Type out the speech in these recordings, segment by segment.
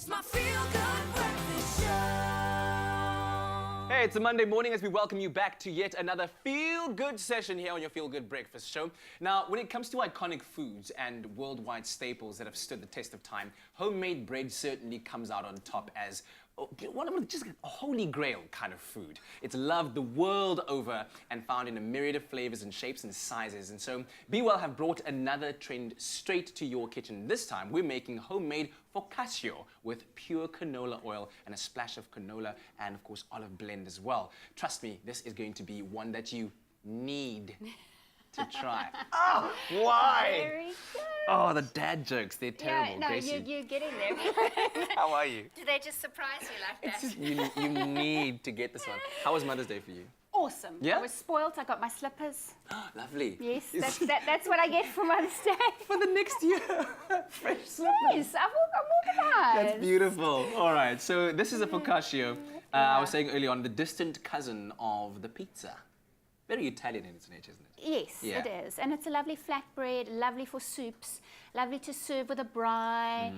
my feel-good breakfast show. Hey, it's a Monday morning as we welcome you back to yet another feel-good session here on your Feel Good Breakfast Show. Now, when it comes to iconic foods and worldwide staples that have stood the test of time, homemade bread certainly comes out on top as one of just a holy grail kind of food. It's loved the world over and found in a myriad of flavors and shapes and sizes. And so, Bwell have brought another trend straight to your kitchen. This time, we're making homemade focaccia with pure canola oil and a splash of canola and, of course, olive blend as well. Trust me, this is going to be one that you need to try. Oh, why? Very good. Oh, the dad jokes, they're terrible. Yeah, no, Gracie. you're getting there. How are you? Do they just surprise you like that? It's just, you need to get this one. How was Mother's Day for you? Awesome. Yeah? I was spoilt. I got my slippers. Lovely. Yes, that's what I get for Mother's Day. For the next year. Fresh slippers. Yes, I'm organized. That's beautiful. All right, so this is a focaccia. I was saying earlier on, the distant cousin of the pizza. Very Italian in its nature, isn't it? Yes, Yeah. it is. And it's a lovely flatbread, lovely for soups, lovely to serve with a braai.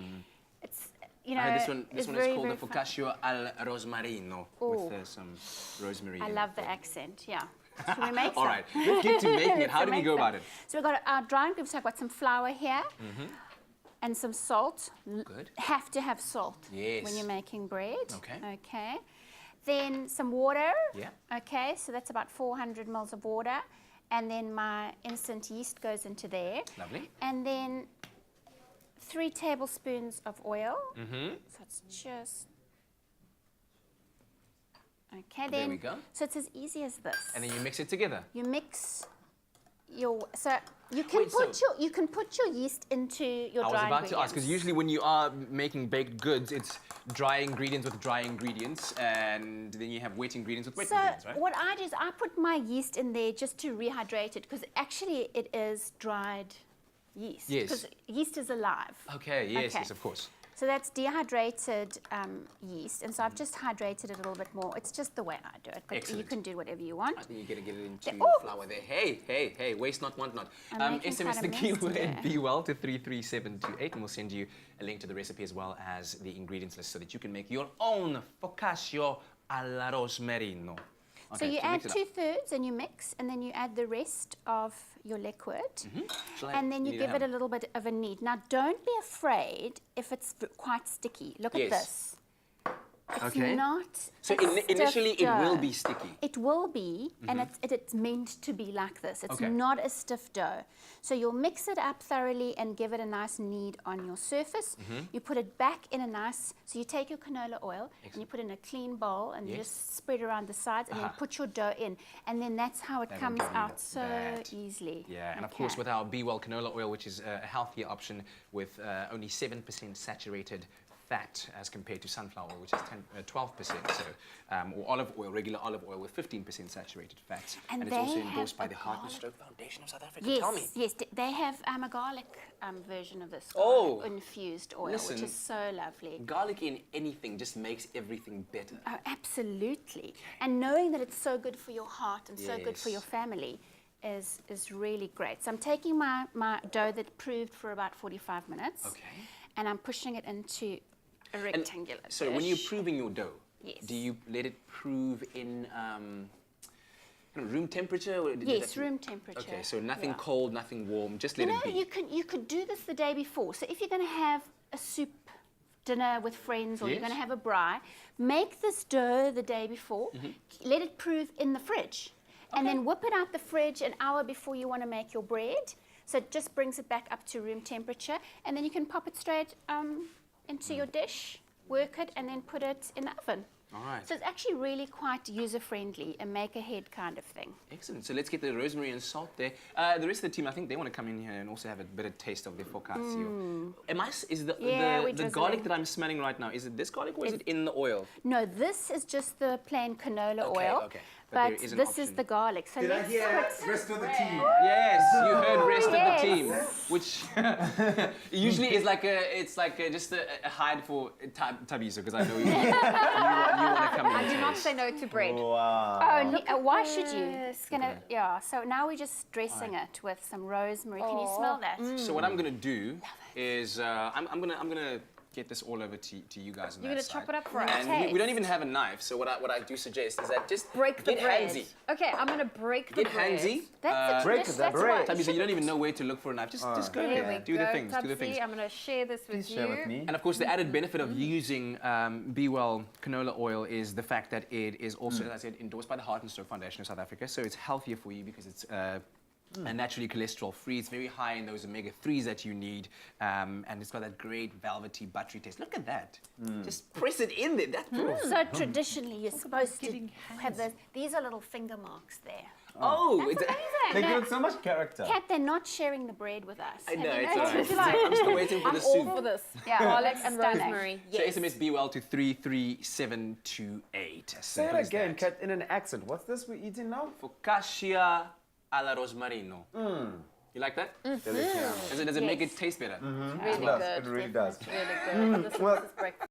It's, you know, This one is very, called very the focaccia al rosmarino with some rosemary. I in love it. the accent, yeah. Should we make All some? right, let's get to making it. How do we Make go some. about it? So we've got our dry ingredients. So I've got some flour here and some salt. Good. Have to have salt Yes. when you're making bread. Okay. Okay. Then some water. Yeah. Okay, so that's about 400 mils of water. And then my instant yeast goes into there. Lovely. And then 3 tablespoons of oil. So it's just... Okay, then... There we go. So it's as easy as this. And then you mix it together. You mix your... So you can, Wait, you can put your yeast into your I was dry about to ask, because ingredients. usually when you are making baked goods, it's dry ingredients with dry ingredients, and then you have wet ingredients with wet So ingredients, right? what I do is I put my yeast in there just to rehydrate it, because actually it is dried yeast. Yes. Because yeast is alive. Okay, yes, Okay. yes, of course. So that's dehydrated yeast, and so I've just hydrated it a little bit more. It's just the way I do it, but Excellent. you can do whatever you want. I think you're going to get it into Oh! flour there. Hey, waste not, want not. I'm making SMS quite a the mess keyword today. BWell to 33728, and we'll send you a link to the recipe as well as the ingredients list so that you can make your own focaccia alla rosmarino. So Okay, you mix add it up. 2/3 and you mix, and then you add the rest of your liquid. Shall I- And then you need a give it a hand? little bit of a knead. Now, don't be afraid if it's quite sticky. Look Yes. at this. It's Okay. not So a stiff initially it will dough. be sticky. It will be, and it's meant to be like this. It's Okay. not a stiff dough. So you'll mix it up thoroughly and give it a nice knead on your surface. You put it back in a nice, so you take your canola oil and you put it in a clean bowl and you Yes. just spread around the sides and then put your dough in. And then that's how it That will comes give you out so that. easily. Yeah, and of course with our Bwell canola oil, which is a healthier option with only 7% saturated fat as compared to sunflower oil, which is 12%. So, or olive oil, regular olive oil with 15% saturated fat. And it's also they endorsed by have the a Heart and garlic- Stroke Foundation of South Africa. Yes, Tell me. yes, they have a garlic version of this. Oh. Garlic infused oil, Listen. which is so lovely. Garlic in anything just makes everything better. Oh, absolutely. And knowing that it's so good for your heart and so good for Yes. your family is really great. So I'm taking my dough that proved for about 45 minutes. Okay. And I'm pushing it into a rectangular So when you're dish. proving your dough, Yes. do you let it prove in room temperature? Or did Yes, that- room temperature. Okay, so nothing yeah. cold, nothing warm, just let You it know, be. you could do this the day before. So if you're going to have a soup dinner with friends or you're Yes. going to have a braai, make this dough the day before, let it prove in the fridge, and then whip it out the fridge an hour before you want to make your bread. So it just brings it back up to room temperature, and then you can pop it straight into your dish, work it, and then put it in the oven. All right. So it's actually really quite user-friendly, a make-ahead kind of thing. Excellent. So let's get the rosemary and salt there. The rest of the team, I think they want to come in here and also have a bit of taste of the focaccia. Is Yeah, we the drizzle garlic it. that I'm smelling right now, is it this garlic or is it in the oil? No, this is just the plain canola Okay, oil, okay. But but there is an this is option. the garlic. So Did I let's hear put- rest of the team? Yes, you heard rest of the yes. team, which usually is like just a hide for Tabiso, because I know you want to come in. I and do not taste. say no to bread. Wow. Oh, why should you? It's gonna, Okay. yeah. So now we're just dressing it with some rosemary. Can you smell that? So what I'm gonna do is I'm gonna get this all over to you guys on You're that gonna chop side. it up for us. And we don't even have a knife, so what I do suggest is that just Break the get bread. handsy. Okay, I'm gonna break the Get bread. handsy. That's a break tradition. the That's bread. what Tabi, so you don't even know where to look for a knife. Just go There there. we Do the go, things. Do the Tubsy. things. I'm gonna share this with Please you. share with me. And of course, the added benefit of using Bwell canola oil is the fact that it is also, as I said, endorsed by the Heart and Stroke Foundation of South Africa. So it's healthier for you because it's and naturally cholesterol-free. It's very high in those omega-3s that you need, and it's got that great velvety, buttery taste. Look at that. Just press it in there. That's So traditionally, you're supposed to have those. These are little finger marks there. Oh, That's it's They amazing. give it so much character. Kat, they're not sharing the bread with us. I know, Have you it's all right. noticed? I'm still waiting for I'm the all soup. for this. Yeah, Garlic it's and stunning. rosemary. So Yes. SMS Bwell to 33728. As Say simple it as again, that. Kat, in an accent. What's this we're eating now? Focaccia alla rosmarino. You like that? Delicious. Does it make it taste better? Really It does. good. It really does. Really good. This is breakfast.